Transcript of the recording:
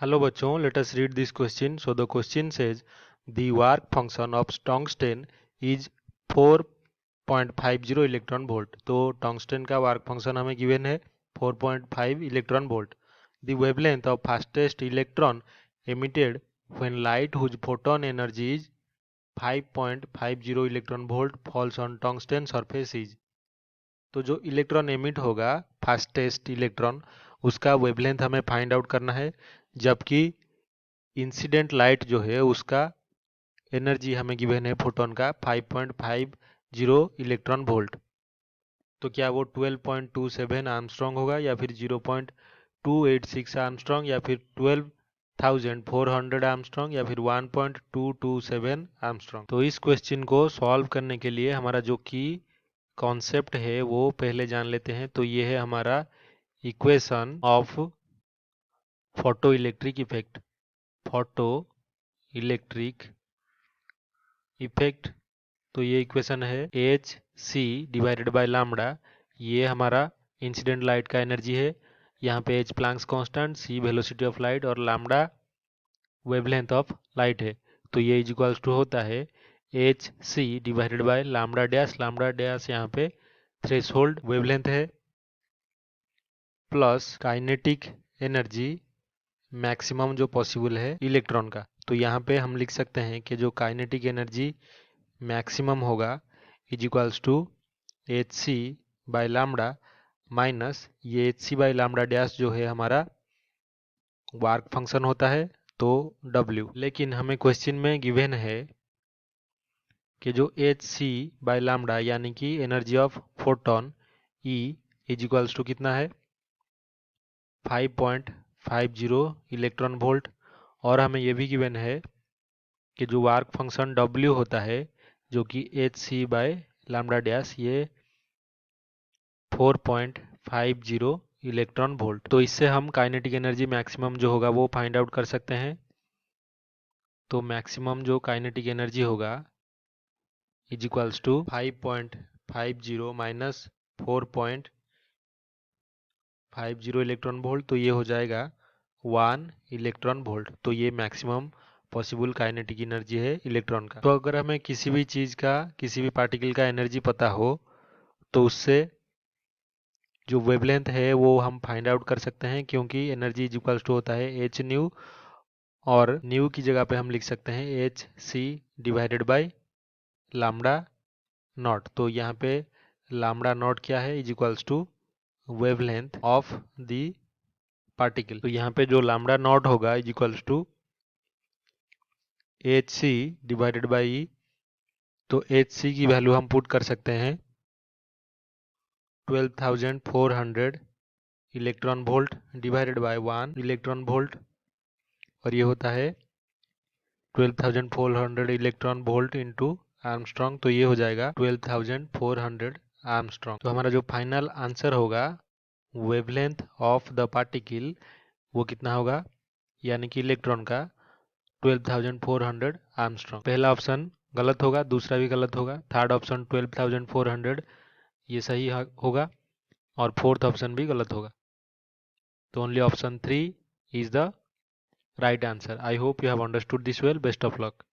Hello bachon, let us read this question. So the question says the work function of tungsten is 4.50 electron volt. तो tungsten का work function हमें given है 4.5 electron volt. The wavelength of fastest electron emitted when light whose photon energy is 5.50 electron volt falls on tungsten surface is। तो जो electron emit होगा fastest electron उसका wavelength हमें find out करना है, जबकि इंसिडेंट लाइट जो है उसका एनर्जी हमें गिवन है फोटोन का 5.50 इलेक्ट्रॉन वोल्ट। तो क्या वो 12.27 आर्मस्ट्रॉन्ग होगा या फिर 0.286 आर्मस्ट्रॉन्ग या फिर 12,400 आर्मस्ट्रॉन्ग या फिर 1.227 आर्मस्ट्रॉन्ग। तो इस क्वेश्चन को सॉल्व करने के लिए हमारा जो की कॉन्सेप्ट है वो पहले जान लेते हैं। तो ये है हमारा equation of photoelectric effect. Photoelectric effect, तो ये इक्वेशन है H C divided by lambda. ये हमारा इंसिडेंट लाइट का एनर्जी है। यहाँ पे H Planck's constant, C velocity of light और लैम्बडा वेवलेंथ ऑफ लाइट है। तो ये इज इक्वल्स टू होता है H C divided by lambda dash. Lambda dash यहाँ पे थ्रेशोल्ड वेवलेंथ है, प्लस काइनेटिक एनर्जी मैक्सिमम जो पॉसिबल है इलेक्ट्रॉन का। तो यहाँ पे हम लिख सकते हैं कि जो काइनेटिक एनर्जी मैक्सिमम होगा is equals to h c by lambda minus ये h c by lambda dash जो है हमारा वर्क फंक्शन होता है तो W। लेकिन हमें क्वेश्चन में गिवन है कि जो एच सी बाई लैम्बडा यानी कि energy of photon E is equals to कितना है 5.50 इलेक्ट्रॉन वोल्ट। और हमें यह भी गिवन है कि जो वर्क फंक्शन W होता है जो कि H C by lambda dash ये 4.50 इलेक्ट्रॉन वोल्ट। तो इससे हम काइनेटिक एनर्जी मैक्सिमम जो होगा वो फाइंड आउट कर सकते हैं। तो मैक्सिमम जो काइनेटिक एनर्जी होगा is equals to 5.50 minus 4.50 electron volt, तो ये हो जाएगा 1 इलेक्ट्रॉन वोल्ट। तो ये मैक्सिमम पॉसिबल काइनेटिक एनर्जी है इलेक्ट्रॉन का। तो अगर हमें किसी भी चीज़ का, किसी भी पार्टिकल का एनर्जी पता हो तो उससे जो वेवलेंथ है वो हम फाइंड आउट कर सकते हैं, क्योंकि एनर्जी इज इक्वल्स टू होता है एच न्यू और न्यू की जगह पे हम लिख सकते हैं h C divided by lambda naught. तो यहाँ पे लैम्बडा नॉट क्या है is equals to wavelength of the particle. तो यहाँ पे जो लैम्बडा नॉट होगा is equals to h C divided by E. तो एच सी की वैल्यू हम पुट कर सकते हैं 12,400 electron volt divided by 1 electron volt, और ये होता है 12,400 इलेक्ट्रॉन वोल्ट इंटू आर्मस्ट्रॉन्ग। तो ये हो जाएगा 12,400 आर्मस्ट्रॉन्ग। तो हमारा जो फाइनल आंसर होगा वेवलेंथ ऑफ द पार्टिकल वो कितना होगा, यानी कि इलेक्ट्रॉन का 12,400 आर्मस्ट्रॉन्ग। पहला ऑप्शन गलत होगा, दूसरा भी गलत होगा, थर्ड ऑप्शन 12,400 ये सही होगा और फोर्थ ऑप्शन भी गलत होगा। तो only option 3 is the right answer. I hope you have understood this well. Best of luck.